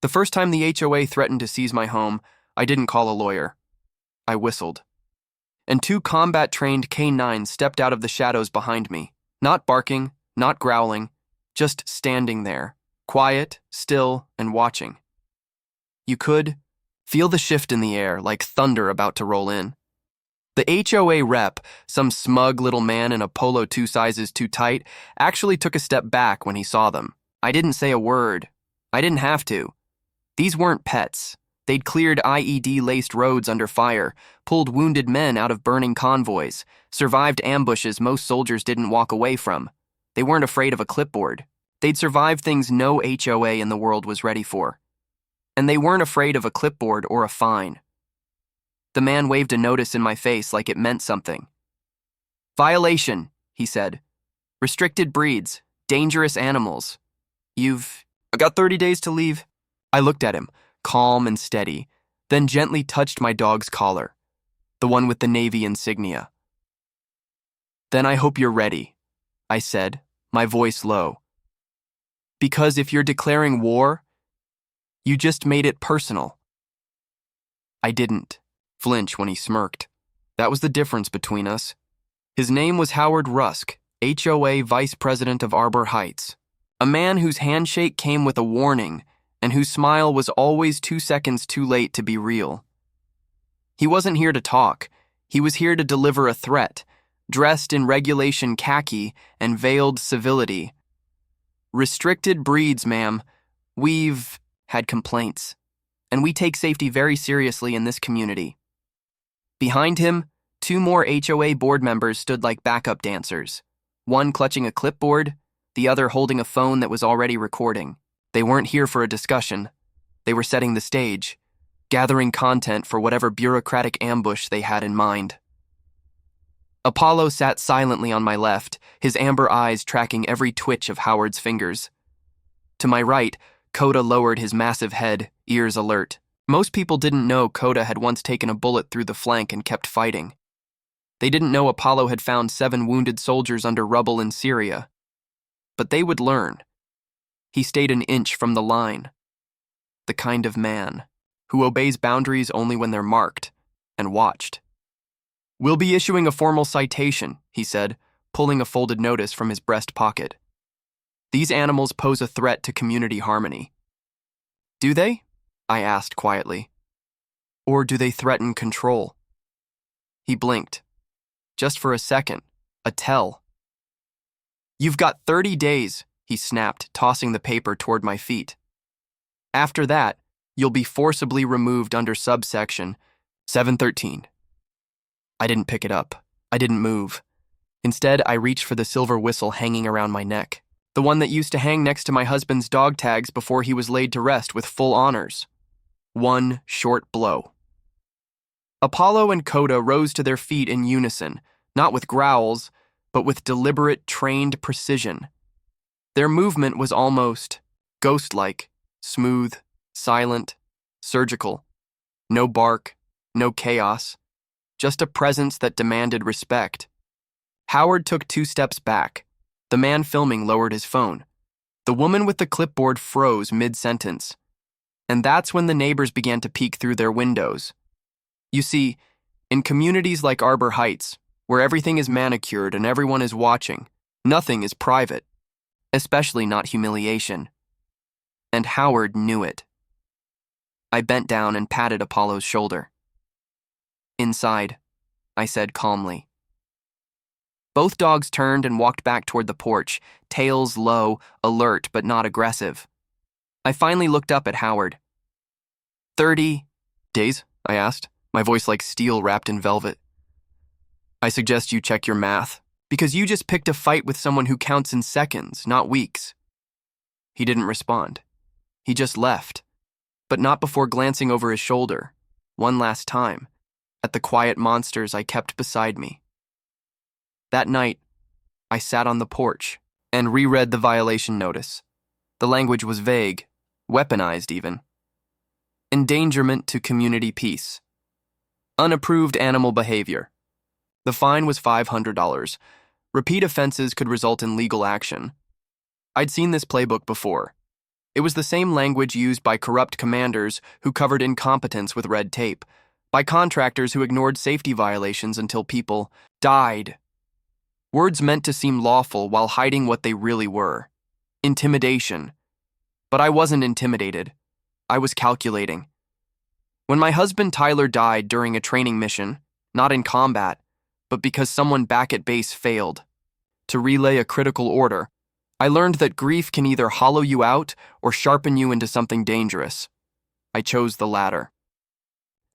The first time the HOA threatened to seize my home, I didn't call a lawyer. I whistled. And two combat-trained K9s stepped out of the shadows behind me, not barking, not growling, just standing there, quiet, still, and watching. You could feel the shift in the air, like thunder about to roll in. The HOA rep, some smug little man in a polo 2 sizes too tight, actually took a step back when he saw them. I didn't say a word. I didn't have to. These weren't pets. They'd cleared IED-laced roads under fire, pulled wounded men out of burning convoys, survived ambushes most soldiers didn't walk away from. They weren't afraid of a clipboard. They'd survived things no HOA in the world was ready for. And they weren't afraid of a clipboard or a fine. The man waved a notice in my face like it meant something. "Violation," he said. "Restricted breeds, dangerous animals. I got 30 days to leave." I looked at him, calm and steady, then gently touched my dog's collar, the one with the Navy insignia. "Then I hope you're ready," I said, my voice low. "Because if you're declaring war, you just made it personal." I didn't flinch when he smirked. That was the difference between us. His name was Howard Rusk, HOA Vice President of Arbor Heights, a man whose handshake came with a warning and whose smile was always 2 seconds too late to be real. He wasn't here to talk. He was here to deliver a threat, dressed in regulation khaki and veiled civility. "Restricted breeds, ma'am. We've had complaints, and we take safety very seriously in this community." Behind him, 2 more HOA board members stood like backup dancers, one clutching a clipboard, the other holding a phone that was already recording. They weren't here for a discussion. They were setting the stage, gathering content for whatever bureaucratic ambush they had in mind. Apollo sat silently on my left, his amber eyes tracking every twitch of Howard's fingers. To my right, Coda lowered his massive head, ears alert. Most people didn't know Coda had once taken a bullet through the flank and kept fighting. They didn't know Apollo had found 7 wounded soldiers under rubble in Syria. But they would learn. He stayed an inch from the line. The kind of man who obeys boundaries only when they're marked, and watched. "We'll be issuing a formal citation," he said, pulling a folded notice from his breast pocket. "These animals pose a threat to community harmony." "Do they?" I asked quietly. "Or do they threaten control?" He blinked. Just for a second, a tell. "You've got 30 days, he snapped, tossing the paper toward my feet. "After that, you'll be forcibly removed under subsection 713. I didn't pick it up. I didn't move. Instead, I reached for the silver whistle hanging around my neck, the one that used to hang next to my husband's dog tags before he was laid to rest with full honors. One short blow. Apollo and Coda rose to their feet in unison, not with growls, but with deliberate, trained precision. Their movement was almost ghost-like, smooth, silent, surgical. No bark, no chaos, just a presence that demanded respect. Howard took 2 steps back. The man filming lowered his phone. The woman with the clipboard froze mid-sentence. And that's when the neighbors began to peek through their windows. You see, in communities like Arbor Heights, where everything is manicured and everyone is watching, nothing is private, especially not humiliation. And Howard knew it. I bent down and patted Apollo's shoulder. "Inside," I said calmly. Both dogs turned and walked back toward the porch, tails low, alert but not aggressive. I finally looked up at Howard. 30 days? I asked, my voice like steel wrapped in velvet. "I suggest you check your math, because you just picked a fight with someone who counts in seconds, not weeks." He didn't respond. He just left, but not before glancing over his shoulder, one last time, at the quiet monsters I kept beside me. That night, I sat on the porch and reread the violation notice. The language was vague, weaponized even. Endangerment to community peace. Unapproved animal behavior. The fine was $500. Repeat offenses could result in legal action. I'd seen this playbook before. It was the same language used by corrupt commanders who covered incompetence with red tape, by contractors who ignored safety violations until people died. Words meant to seem lawful while hiding what they really were. Intimidation. But I wasn't intimidated. I was calculating. When my husband Tyler died during a training mission, not in combat, but because someone back at base failed to relay a critical order, I learned that grief can either hollow you out or sharpen you into something dangerous. I chose the latter.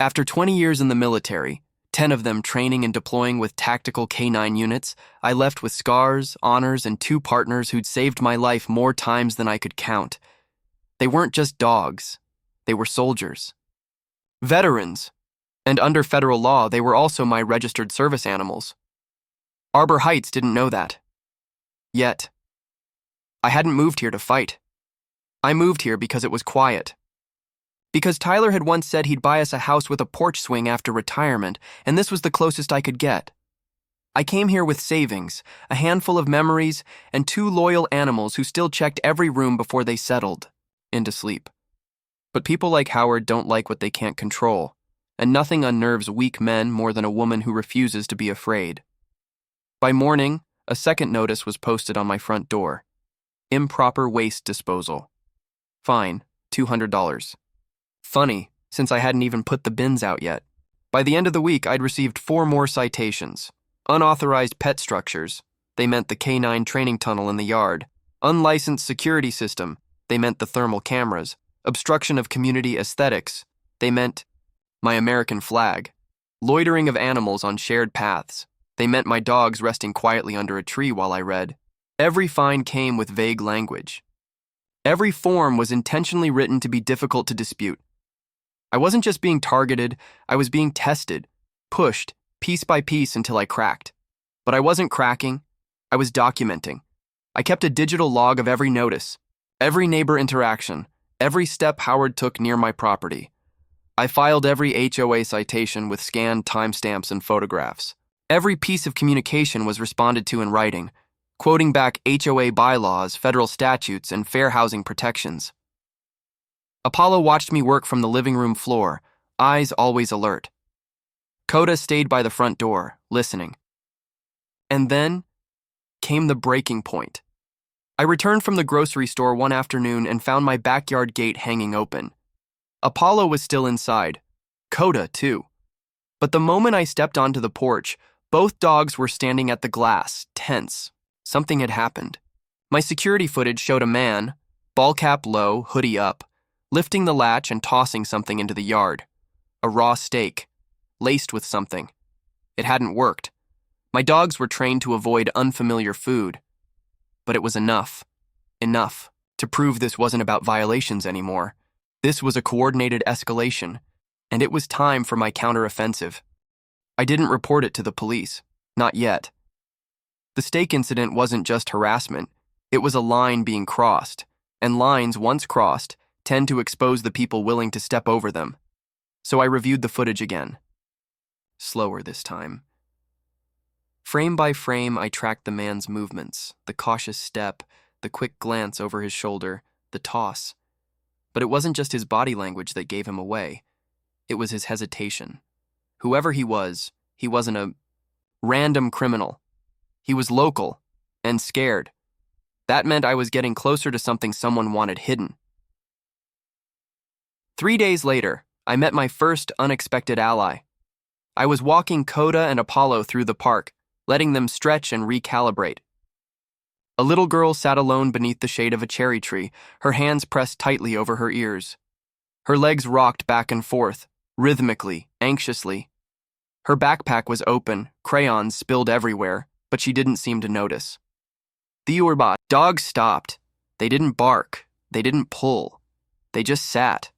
After 20 years in the military, 10 of them training and deploying with tactical K9 units, I left with scars, honors, and 2 partners who'd saved my life more times than I could count. They weren't just dogs. They were soldiers. Veterans. And under federal law, they were also my registered service animals. Arbor Heights didn't know that. Yet. I hadn't moved here to fight. I moved here because it was quiet. Because Tyler had once said he'd buy us a house with a porch swing after retirement, and this was the closest I could get. I came here with savings, a handful of memories, and 2 loyal animals who still checked every room before they settled into sleep. But people like Howard don't like what they can't control, and nothing unnerves weak men more than a woman who refuses to be afraid. By morning, a second notice was posted on my front door. Improper waste disposal. Fine, $200. Funny, since I hadn't even put the bins out yet. By the end of the week, I'd received 4 more citations. Unauthorized pet structures. They meant the K9 training tunnel in the yard. Unlicensed security system. They meant the thermal cameras. Obstruction of community aesthetics. They meant my American flag. Loitering of animals on shared paths. They meant my dogs resting quietly under a tree while I read. Every fine came with vague language. Every form was intentionally written to be difficult to dispute. I wasn't just being targeted, I was being tested, pushed, piece by piece until I cracked. But I wasn't cracking, I was documenting. I kept a digital log of every notice, every neighbor interaction, every step Howard took near my property. I filed every HOA citation with scanned timestamps and photographs. Every piece of communication was responded to in writing, quoting back HOA bylaws, federal statutes, and fair housing protections. Apollo watched me work from the living room floor, eyes always alert. Coda stayed by the front door, listening. And then came the breaking point. I returned from the grocery store one afternoon and found my backyard gate hanging open. Apollo was still inside. Coda, too. But the moment I stepped onto the porch, both dogs were standing at the glass, tense. Something had happened. My security footage showed a man, ball cap low, hoodie up, lifting the latch and tossing something into the yard. A raw steak, laced with something. It hadn't worked. My dogs were trained to avoid unfamiliar food. But it was enough. Enough to prove this wasn't about violations anymore. This was a coordinated escalation, and it was time for my counteroffensive. I didn't report it to the police. Not yet. The steak incident wasn't just harassment. It was a line being crossed, and lines once crossed tend to expose the people willing to step over them. So I reviewed the footage again. Slower this time. Frame by frame, I tracked the man's movements, the cautious step, the quick glance over his shoulder, the toss. But it wasn't just his body language that gave him away. It was his hesitation. Whoever he wasn't a random criminal. He was local and scared. That meant I was getting closer to something someone wanted hidden. 3 days later, I met my first unexpected ally. I was walking Coda and Apollo through the park, letting them stretch and recalibrate. A little girl sat alone beneath the shade of a cherry tree, her hands pressed tightly over her ears. Her legs rocked back and forth, rhythmically, anxiously. Her backpack was open, crayons spilled everywhere, but she didn't seem to notice. The Urba dogs stopped. They didn't bark. They didn't pull. They just sat.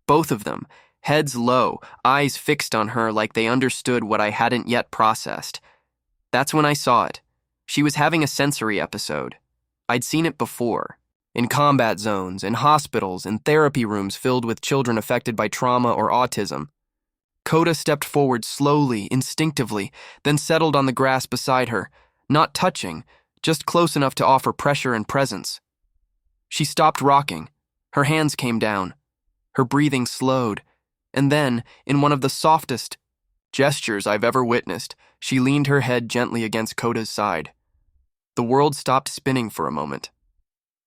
Both of them, heads low, eyes fixed on her like they understood what I hadn't yet processed. That's when I saw it. She was having a sensory episode. I'd seen it before. In combat zones, in hospitals, in therapy rooms filled with children affected by trauma or autism. Coda stepped forward slowly, instinctively, then settled on the grass beside her, not touching, just close enough to offer pressure and presence. She stopped rocking, Her hands came down. Her breathing slowed. And then, in one of the softest gestures I've ever witnessed, she leaned her head gently against Koda's side. The world stopped spinning for a moment.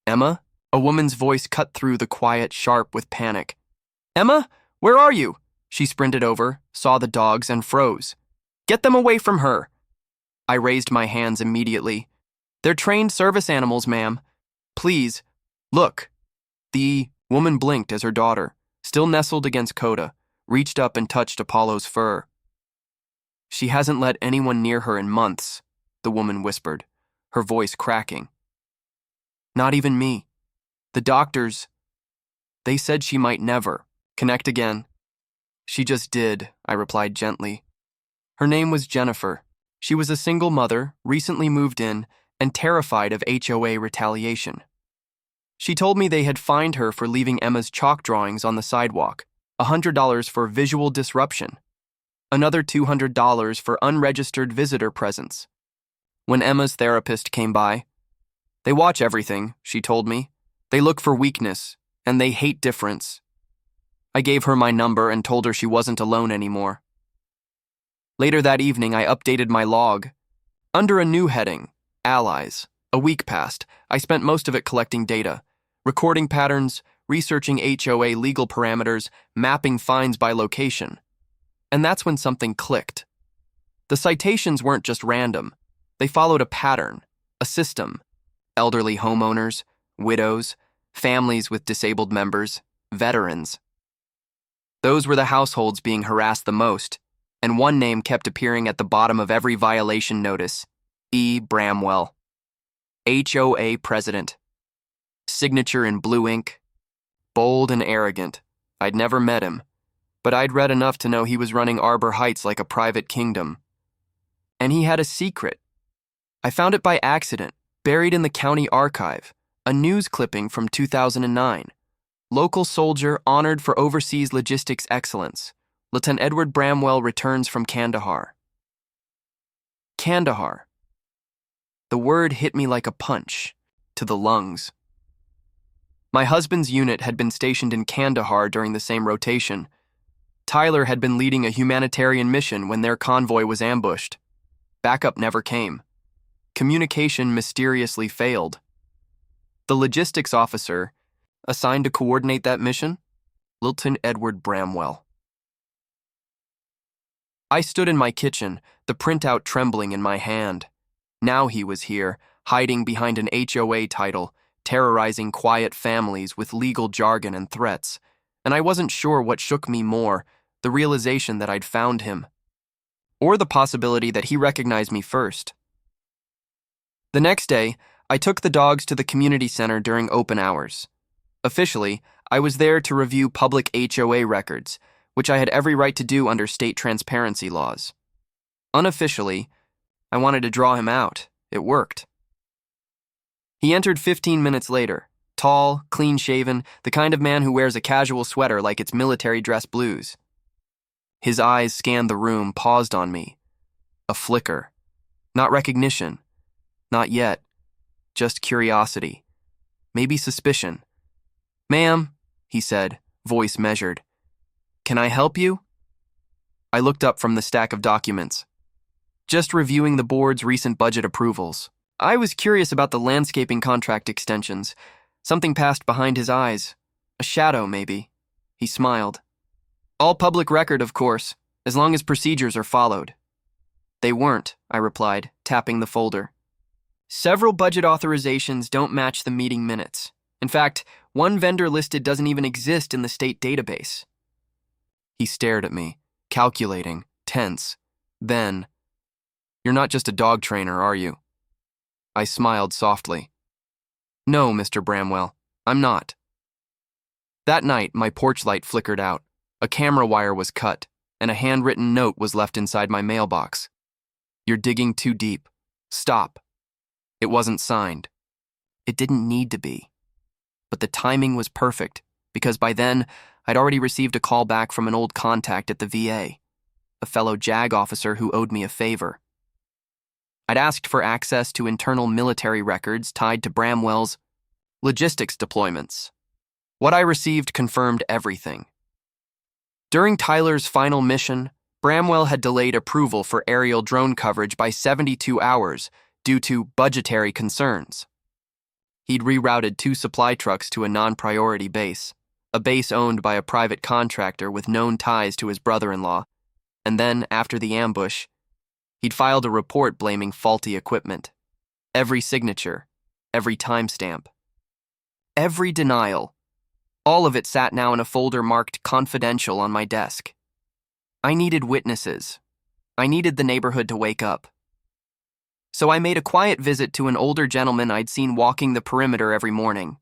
"Emma?" A woman's voice cut through the quiet, sharp with panic. "Emma, where are you?" She sprinted over, saw the dogs, and froze. "Get them away from her." I raised my hands immediately. "They're trained service animals, ma'am. Please, look." The woman blinked as her daughter, still nestled against Koda, reached up and touched Apollo's fur. "She hasn't let anyone near her in months," the woman whispered, her voice cracking. "Not even me. The doctors, they said she might never connect again." "She just did," I replied gently. Her name was Jennifer. She was a single mother, recently moved in, and terrified of HOA retaliation. She told me they had fined her for leaving Emma's chalk drawings on the sidewalk, $100 for visual disruption, another $200 for unregistered visitor presence. When Emma's therapist came by, "They watch everything," she told me. "They look for weakness, and they hate difference." I gave her my number and told her she wasn't alone anymore. Later that evening, I updated my log. Under a new heading, Allies. A week passed. I spent most of it collecting data, recording patterns, researching HOA legal parameters, mapping fines by location. And that's when something clicked. The citations weren't just random. They followed a pattern, a system. Elderly homeowners, widows, families with disabled members, veterans. Those were the households being harassed the most, and one name kept appearing at the bottom of every violation notice: E. Bramwell, HOA president. Signature in blue ink. Bold and arrogant. I'd never met him, but I'd read enough to know he was running Arbor Heights like a private kingdom. And he had a secret. I found it by accident, buried in the county archive, a news clipping from 2009. Local soldier honored for overseas logistics excellence. Lieutenant Edward Bramwell returns from Kandahar. Kandahar. The word hit me like a punch, to the lungs. My husband's unit had been stationed in Kandahar during the same rotation. Tyler had been leading a humanitarian mission when their convoy was ambushed. Backup never came. Communication mysteriously failed. The logistics officer, assigned to coordinate that mission, Lieutenant Edward Bramwell. I stood in my kitchen, the printout trembling in my hand. Now he was here, hiding behind an HOA title, terrorizing quiet families with legal jargon and threats, and I wasn't sure what shook me more, the realization that I'd found him, or the possibility that he recognized me first. The next day, I took the dogs to the community center during open hours. Officially, I was there to review public HOA records, which I had every right to do under state transparency laws. Unofficially, I wanted to draw him out. It worked. He entered 15 minutes later, tall, clean-shaven, the kind of man who wears a casual sweater like it's military dress blues. His eyes scanned the room, paused on me. A flicker. Not recognition. Not yet. Just curiosity. Maybe suspicion. "Ma'am," he said, voice measured. "Can I help you?" I looked up from the stack of documents. "Just reviewing the board's recent budget approvals. I was curious about the landscaping contract extensions. Something passed behind his eyes. A shadow, maybe." He smiled. "All public record, of course, as long as procedures are followed." "They weren't," I replied, tapping the folder. "Several budget authorizations don't match the meeting minutes. In fact, one vendor listed doesn't even exist in the state database." He stared at me, calculating, tense. Then, "You're not just a dog trainer, are you?" I smiled softly. "No, Mr. Bramwell, I'm not." That night, my porch light flickered out, a camera wire was cut, and a handwritten note was left inside my mailbox. "You're digging too deep. Stop." It wasn't signed. It didn't need to be. But the timing was perfect, because by then, I'd already received a call back from an old contact at the VA, a fellow JAG officer who owed me a favor. I'd asked for access to internal military records tied to Bramwell's logistics deployments. What I received confirmed everything. During Tyler's final mission, Bramwell had delayed approval for aerial drone coverage by 72 hours due to budgetary concerns. He'd rerouted 2 supply trucks to a non-priority base, a base owned by a private contractor with known ties to his brother-in-law, and then, after the ambush, he'd filed a report blaming faulty equipment. Every signature, every timestamp, every denial, all of it sat now in a folder marked confidential on my desk. I needed witnesses. I needed the neighborhood to wake up. So I made a quiet visit to an older gentleman I'd seen walking the perimeter every morning.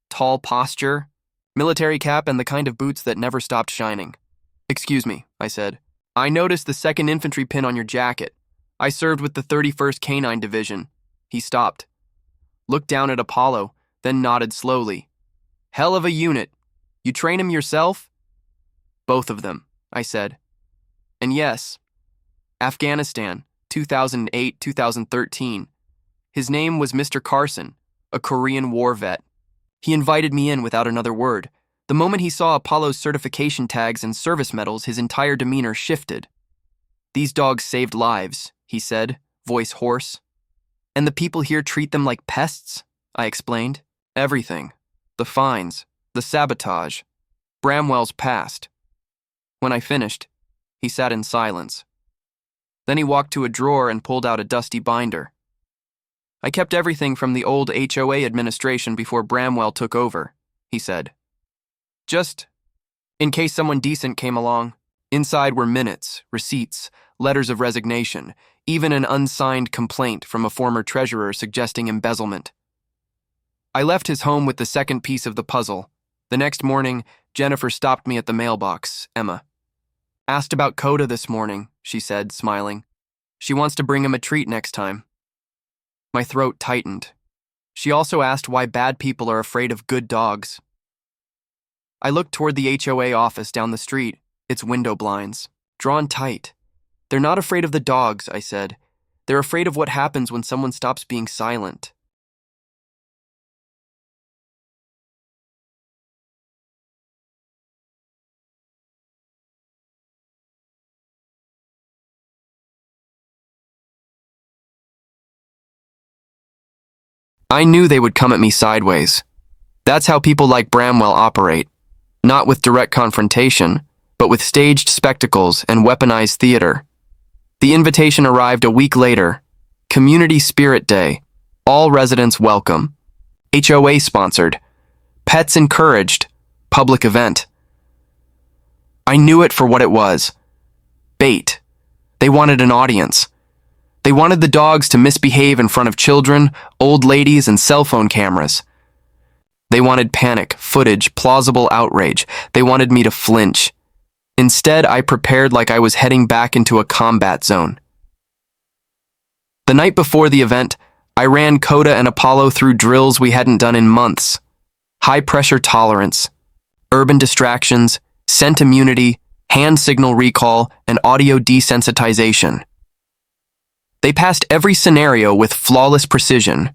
Tall posture, military cap, and the kind of boots that never stopped shining. "Excuse me," I said. "I noticed the 2nd Infantry pin on your jacket. I served with the 31st K9 Division." He stopped, looked down at Apollo, then nodded slowly. "Hell of a unit. You train him yourself?" "Both of them," I said. "And yes, Afghanistan, 2008-2013. His name was Mr. Carson, a Korean War vet. He invited me in without another word. The moment he saw Apollo's certification tags and service medals, his entire demeanor shifted. "These dogs saved lives," he said, voice hoarse. "And the people here treat them like pests?" I explained. "Everything. The fines, the sabotage, Bramwell's past." When I finished, he sat in silence. Then he walked to a drawer and pulled out a dusty binder. "I kept everything from the old HOA administration before Bramwell took over," he said. "Just in case someone decent came along." Inside were minutes, receipts, letters of resignation, even an unsigned complaint from a former treasurer suggesting embezzlement. I left his home with the second piece of the puzzle. The next morning, Jennifer stopped me at the mailbox, Emma. "Asked about Coda this morning," she said, smiling. "She wants to bring him a treat next time." My throat tightened. She also asked why bad people are afraid of good dogs. I looked toward the HOA office down the street, its window blinds, drawn tight. "They're not afraid of the dogs," I said. "They're afraid of what happens when someone stops being silent." I knew they would come at me sideways. That's how people like Bramwell operate. Not with direct confrontation, but with staged spectacles and weaponized theater. The invitation arrived a week later. Community Spirit Day. All residents welcome. HOA sponsored. Pets encouraged. Public event. I knew it for what it was. Bait. They wanted an audience. They wanted the dogs to misbehave in front of children, old ladies, and cell phone cameras. They wanted panic, footage, plausible outrage. They wanted me to flinch. Instead, I prepared like I was heading back into a combat zone. The night before the event, I ran Coda and Apollo through drills we hadn't done in months. High-pressure tolerance, urban distractions, scent immunity, hand signal recall, and audio desensitization. They passed every scenario with flawless precision.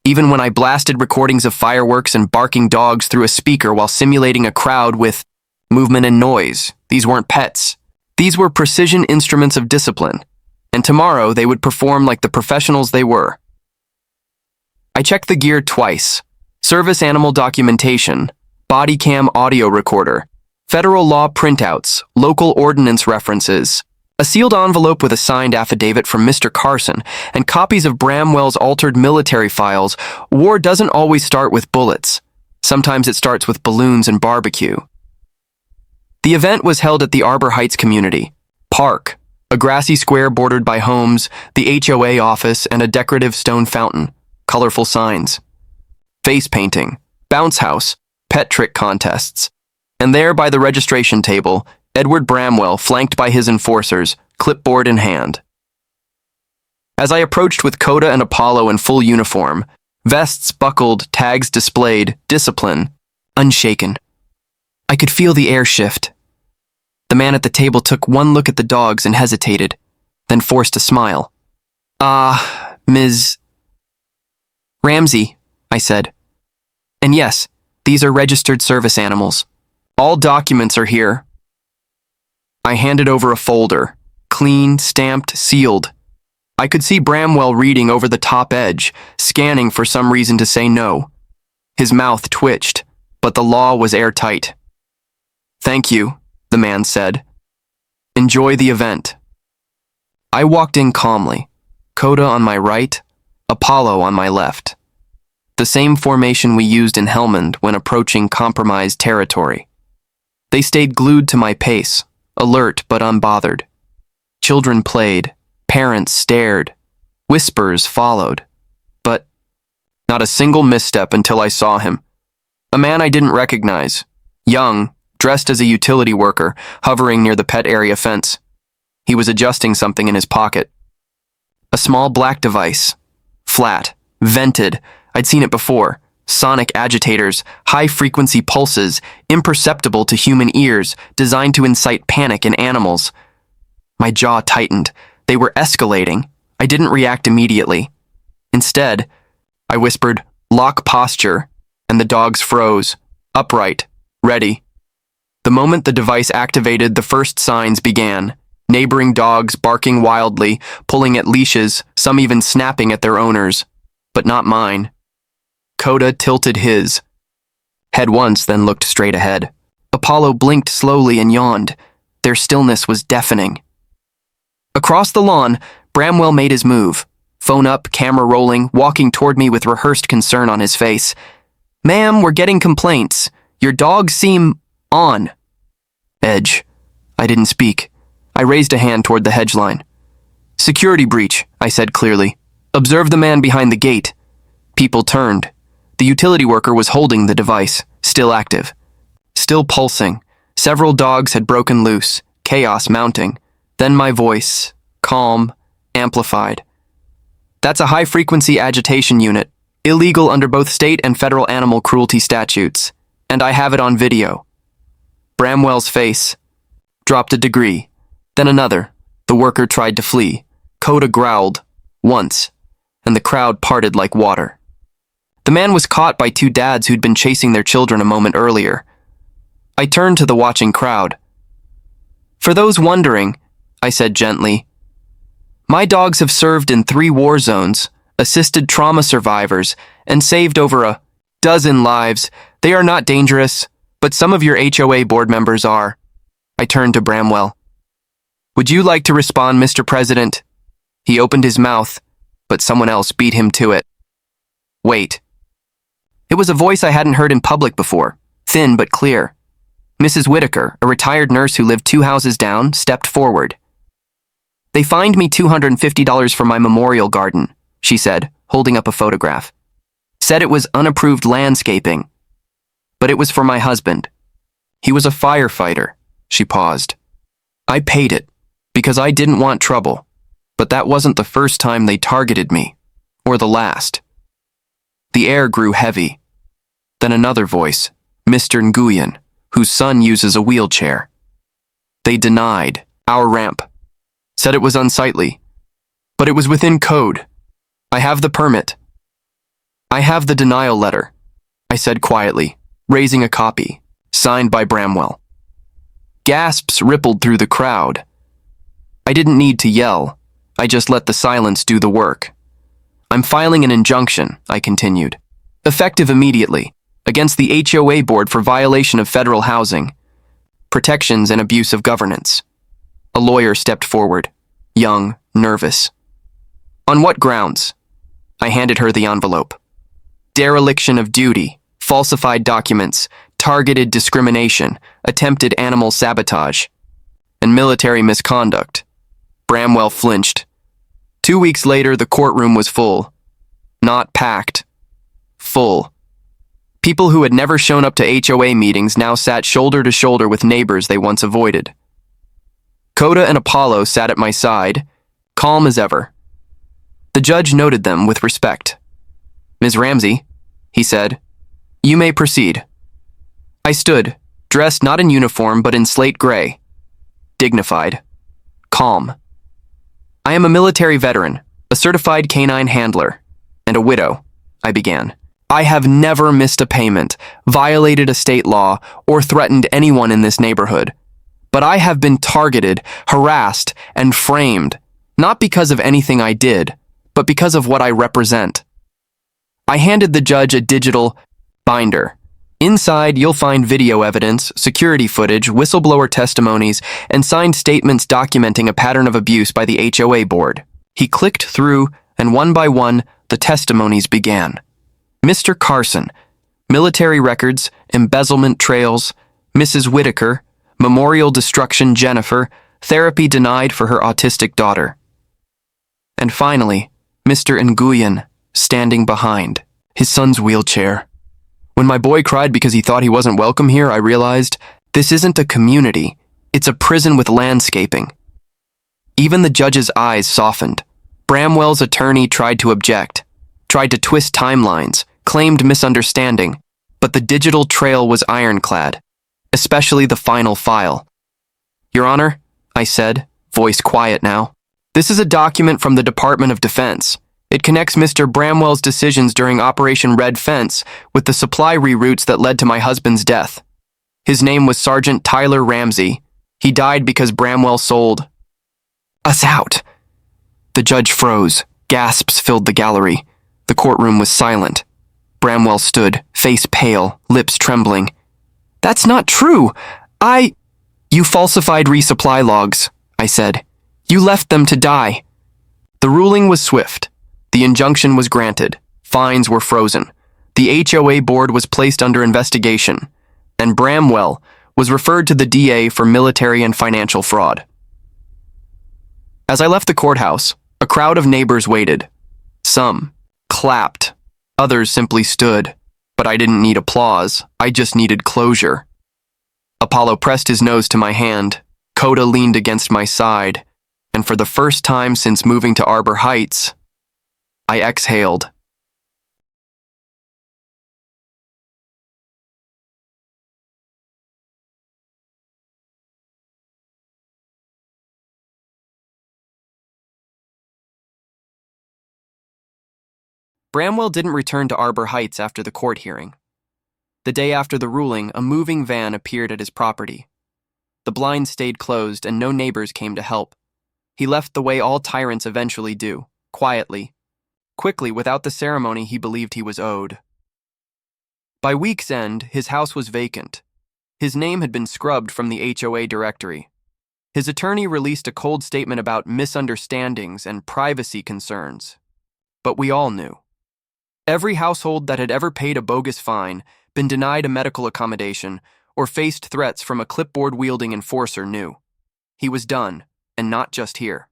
Even when I blasted recordings of fireworks and barking dogs through a speaker while simulating a crowd with movement and noise, these weren't pets. These were precision instruments of discipline, and tomorrow they would perform like the professionals they were. I checked the gear twice: service animal documentation, body cam audio recorder, federal law printouts, local ordinance references, a sealed envelope with a signed affidavit from Mr. Carson, and copies of Bramwell's altered military files. War doesn't always start with bullets. Sometimes it starts with balloons and barbecue. The event was held at the Arbor Heights Community Park, a grassy square bordered by homes, the HOA office, and a decorative stone fountain, colorful signs, face painting, bounce house, pet trick contests. And there by the registration table, Edward Bramwell, flanked by his enforcers, clipboard in hand. As I approached with Coda and Apollo in full uniform, vests buckled, tags displayed, discipline, unshaken, I could feel the air shift. The man at the table took one look at the dogs and hesitated, then forced a smile. "Ms. Ramsey," I said. "And yes, These are registered service animals. All documents are here. I handed over a folder, clean, stamped, sealed. I could see Bramwell reading over the top edge, scanning for some reason to say no. His mouth twitched, but the law was airtight. "Thank you," the man said. "Enjoy the event." I walked in calmly, Coda on my right, Apollo on my left. The same formation we used in Helmand when approaching compromised territory. They stayed glued to my pace, alert but unbothered. Children played, parents stared, whispers followed. But not a single misstep until I saw him. A man I didn't recognize, young, dressed as a utility worker, hovering near the pet area fence. He was adjusting something in his pocket. A small black device, flat, vented. I'd seen it before. Sonic agitators, high-frequency pulses, imperceptible to human ears, designed to incite panic in animals. My jaw tightened. They were escalating. I didn't react immediately. Instead, I whispered, "Lock posture," and the dogs froze, upright, ready. The moment the device activated, the first signs began. Neighboring dogs barking wildly, pulling at leashes, some even snapping at their owners. But not mine. Coda tilted his head once, then looked straight ahead. Apollo blinked slowly and yawned. Their stillness was deafening. Across the lawn, Bramwell made his move. Phone up, camera rolling, walking toward me with rehearsed concern on his face. "Ma'am, we're getting complaints. Your dogs seem on." Edge. I didn't speak. I raised a hand toward the hedge line. "Security breach," I said clearly. "Observe the man behind the gate." People turned. The utility worker was holding the device, still active, still pulsing. Several dogs had broken loose, chaos mounting. Then my voice, calm, amplified. "That's a high-frequency agitation unit, illegal under both state and federal animal cruelty statutes, and I have it on video." Bramwell's face dropped a degree, then another. The worker tried to flee. Coda growled, once, and the crowd parted like water. The man was caught by two dads who'd been chasing their children a moment earlier. I turned to the watching crowd. "For those wondering," I said gently, "my dogs have served in 3 war zones, assisted trauma survivors, and saved over a dozen lives. They are not dangerous, but some of your HOA board members are." I turned to Bramwell. "Would you like to respond, Mr. President?" He opened his mouth, but someone else beat him to it. "Wait." It was a voice I hadn't heard in public before, thin but clear. Mrs. Whitaker, a retired nurse who lived 2 houses down, stepped forward. "They fined me $250 for my memorial garden," she said, holding up a photograph. "Said it was unapproved landscaping. But it was for my husband. He was a firefighter." She paused. "I paid it, because I didn't want trouble. But that wasn't the first time they targeted me, or the last." The air grew heavy. Then another voice, Mr. Nguyen, whose son uses a wheelchair. "They denied our ramp. Said it was unsightly. But it was within code. I have the permit. I have the denial letter," I said quietly, raising a copy, signed by Bramwell. Gasps rippled through the crowd. I didn't need to yell. I just let the silence do the work. "I'm filing an injunction," I continued, "effective immediately, against the HOA board for violation of federal housing, protections and abuse of governance." A lawyer stepped forward, young, nervous. "On what grounds?" I handed her the envelope. "Dereliction of duty, falsified documents, targeted discrimination, attempted animal sabotage, and military misconduct." Bramwell flinched. 2 weeks later, the courtroom was full. Not packed. Full. People who had never shown up to HOA meetings now sat shoulder to shoulder with neighbors they once avoided. Coda and Apollo sat at my side, calm as ever. The judge noted them with respect. "Ms. Ramsey," he said, "you may proceed." I stood, dressed not in uniform but in slate gray. Dignified. Calm. "I am a military veteran, a certified K9 handler, and a widow," I began. I have never missed a payment, violated a state law, or threatened anyone in this neighborhood. But I have been targeted, harassed, and framed, not because of anything I did, but because of what I represent. I handed the judge a digital binder. Inside, you'll find video evidence, security footage, whistleblower testimonies, and signed statements documenting a pattern of abuse by the HOA board. He clicked through, and one by one, the testimonies began. Mr. Carson, military records, embezzlement trails, Mrs. Whitaker, memorial destruction Jennifer, therapy denied for her autistic daughter. And finally, Mr. Nguyen, standing behind, his son's wheelchair. When my boy cried because he thought he wasn't welcome here, I realized this isn't a community, it's a prison with landscaping. Even the judge's eyes softened. Bramwell's attorney tried to object, tried to twist timelines, claimed misunderstanding, but the digital trail was ironclad, especially the final file. Your Honor, I said, voice quiet now, this is a document from the Department of Defense. It connects Mr. Bramwell's decisions during Operation Red Fence with the supply reroutes that led to my husband's death. His name was Sergeant Tyler Ramsey. He died because Bramwell sold us out. The judge froze. Gasps filled the gallery. The courtroom was silent. Bramwell stood, face pale, lips trembling. That's not true. You falsified resupply logs, I said. You left them to die. The ruling was swift. The injunction was granted. Fines were frozen. The HOA board was placed under investigation, and Bramwell was referred to the DA for military and financial fraud. As I left the courthouse, a crowd of neighbors waited. Some clapped. Others simply stood. But I didn't need applause. I just needed closure. Apollo pressed his nose to my hand. Coda leaned against my side. And for the first time since moving to Arbor Heights, I exhaled. Bramwell didn't return to Arbor Heights after the court hearing. The day after the ruling, a moving van appeared at his property. The blinds stayed closed and no neighbors came to help. He left the way all tyrants eventually do, quietly. Quickly, without the ceremony he believed he was owed. By week's end, his house was vacant. His name had been scrubbed from the HOA directory. His attorney released a cold statement about misunderstandings and privacy concerns. But we all knew. Every household that had ever paid a bogus fine, been denied a medical accommodation, or faced threats from a clipboard-wielding enforcer knew. He was done, and not just here.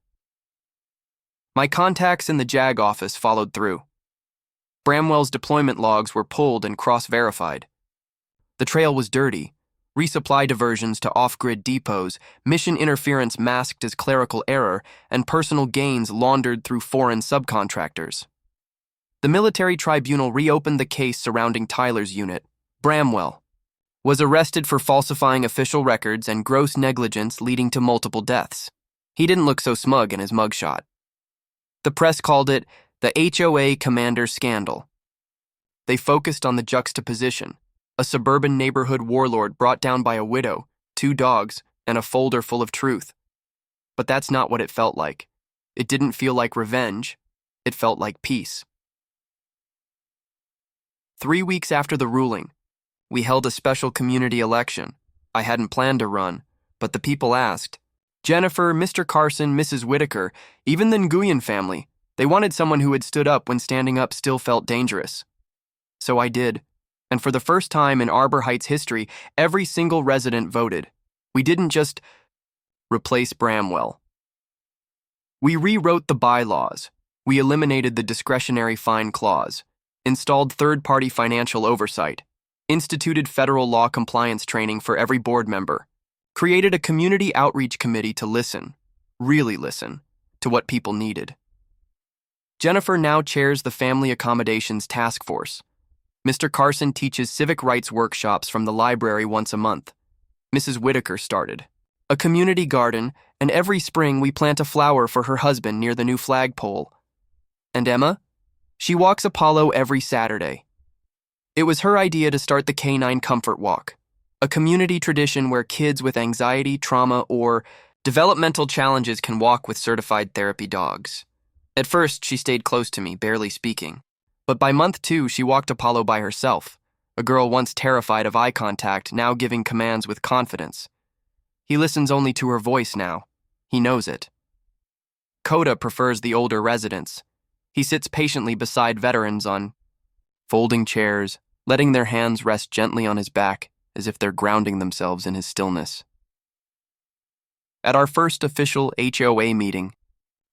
My contacts in the JAG office followed through. Bramwell's deployment logs were pulled and cross-verified. The trail was dirty. Resupply diversions to off-grid depots, mission interference masked as clerical error, and personal gains laundered through foreign subcontractors. The military tribunal reopened the case surrounding Tyler's unit. Bramwell was arrested for falsifying official records and gross negligence leading to multiple deaths. He didn't look so smug in his mugshot. The press called it the HOA Commander Scandal. They focused on the juxtaposition, a suburban neighborhood warlord brought down by a widow, 2 dogs, and a folder full of truth. But that's not what it felt like. It didn't feel like revenge. It felt like peace. 3 weeks after the ruling, we held a special community election. I hadn't planned to run, but the people asked. Jennifer, Mr. Carson, Mrs. Whitaker, even the Nguyen family. They wanted someone who had stood up when standing up still felt dangerous. So I did. And for the first time in Arbor Heights history, every single resident voted. We didn't just replace Bramwell. We rewrote the bylaws. We eliminated the discretionary fine clause, installed third-party financial oversight, instituted federal law compliance training for every board member, created a community outreach committee to listen, really listen, to what people needed. Jennifer now chairs the Family Accommodations Task Force. Mr. Carson teaches civic rights workshops from the library once a month. Mrs. Whitaker started a community garden, and every spring we plant a flower for her husband near the new flagpole. And Emma? She walks Apollo every Saturday. It was her idea to start the K9 Comfort Walk, a community tradition where kids with anxiety, trauma, or developmental challenges can walk with certified therapy dogs. At first, she stayed close to me, barely speaking. But by month 2, she walked Apollo by herself, a girl once terrified of eye contact, now giving commands with confidence. He listens only to her voice now. He knows it. Coda prefers the older residents. He sits patiently beside veterans on folding chairs, letting their hands rest gently on his back as if they're grounding themselves in his stillness. At our first official HOA meeting,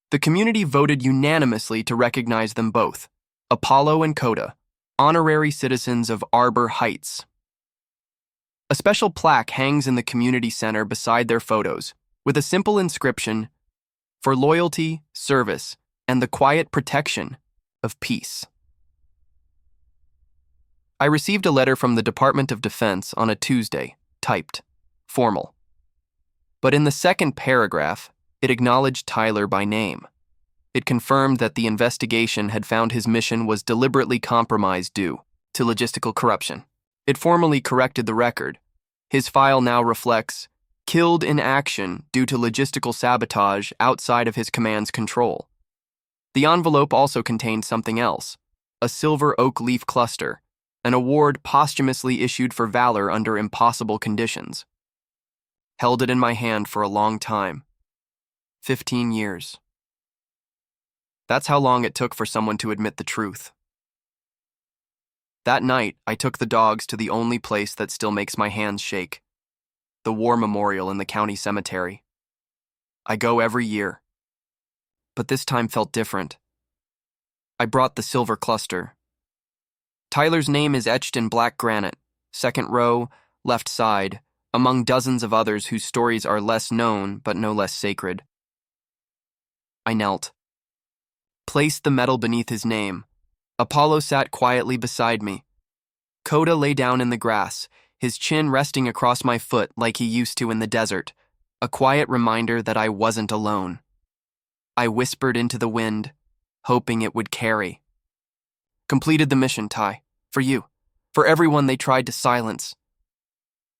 the community voted unanimously to recognize them both, Apollo and Coda, honorary citizens of Arbor Heights. A special plaque hangs in the community center beside their photos, with a simple inscription, "For loyalty, service, and the quiet protection of peace." I received a letter from the Department of Defense on a Tuesday, typed, formal. But in the second paragraph, it acknowledged Tyler by name. It confirmed that the investigation had found his mission was deliberately compromised due to logistical corruption. It formally corrected the record. His file now reflects, "Killed in action due to logistical sabotage outside of his command's control." The envelope also contained something else, a silver oak leaf cluster, an award posthumously issued for valor under impossible conditions. Held it in my hand for a long time. 15 years. That's how long it took for someone to admit the truth. That night, I took the dogs to the only place that still makes my hands shake, the war memorial in the county cemetery. I go every year, but this time felt different. I brought the silver cluster. Tyler's name is etched in black granite, second row, left side, among dozens of others whose stories are less known but no less sacred. I knelt. Placed the medal beneath his name. Apollo sat quietly beside me. Coda lay down in the grass, his chin resting across my foot like he used to in the desert, a quiet reminder that I wasn't alone. I whispered into the wind, hoping it would carry. Completed the mission, Ty. For you. For everyone they tried to silence.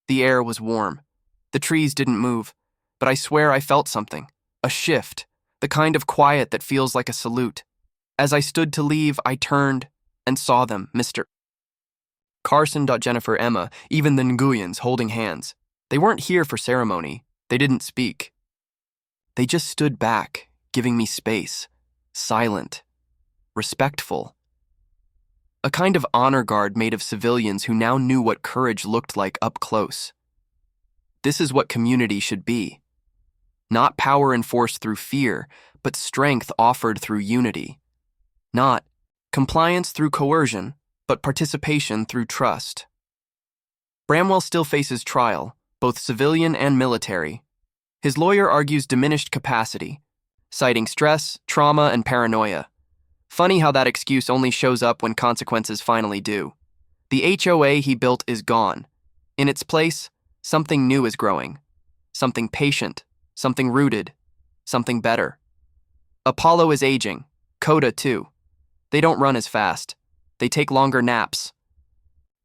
The air was warm. The trees didn't move, but I swear I felt something. A shift. The kind of quiet that feels like a salute. As I stood to leave, I turned and saw them, Mr. Carson, Jennifer, Emma, even the Nguyens holding hands. They weren't here for ceremony. They didn't speak. They just stood back, giving me space. Silent. Respectful. A kind of honor guard made of civilians who now knew what courage looked like up close. This is what community should be. Not power enforced through fear, but strength offered through unity. Not compliance through coercion, but participation through trust. Bramwell still faces trial, both civilian and military. His lawyer argues diminished capacity, citing stress, trauma, and paranoia. Funny how that excuse only shows up when consequences finally do. The HOA he built is gone. In its place, something new is growing. Something patient, something rooted, something better. Apollo is aging, Coda too. They don't run as fast. They take longer naps.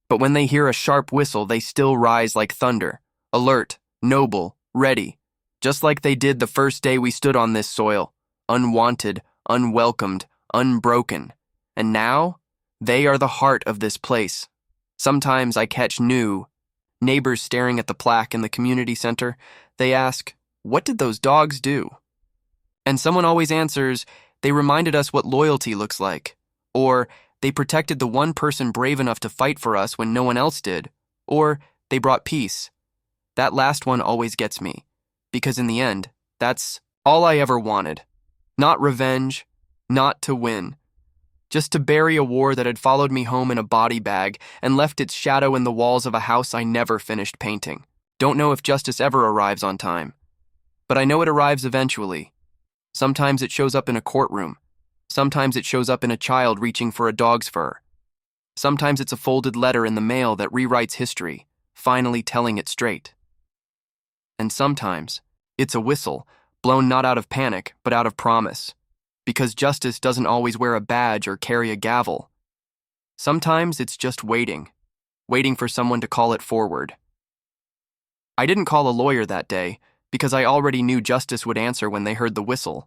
But when they hear a sharp whistle, they still rise like thunder, alert, noble, ready, just like they did the first day we stood on this soil, unwanted, unwelcomed, unbroken. And now, they are the heart of this place. Sometimes I catch neighbors staring at the plaque in the community center. They ask, "What did those dogs do?" And someone always answers, "They reminded us what loyalty looks like." Or, "They protected the one person brave enough to fight for us when no one else did." Or, "They brought peace." That last one always gets me, because in the end, that's all I ever wanted. Not revenge, not to win. Just to bury a war that had followed me home in a body bag and left its shadow in the walls of a house I never finished painting. Don't know if justice ever arrives on time. But I know it arrives eventually. Sometimes it shows up in a courtroom. Sometimes it shows up in a child reaching for a dog's fur. Sometimes it's a folded letter in the mail that rewrites history, finally telling it straight. And sometimes it's a whistle, blown not out of panic, but out of promise. Because justice doesn't always wear a badge or carry a gavel. Sometimes it's just waiting for someone to call it forward. I didn't call a lawyer that day because I already knew justice would answer when they heard the whistle.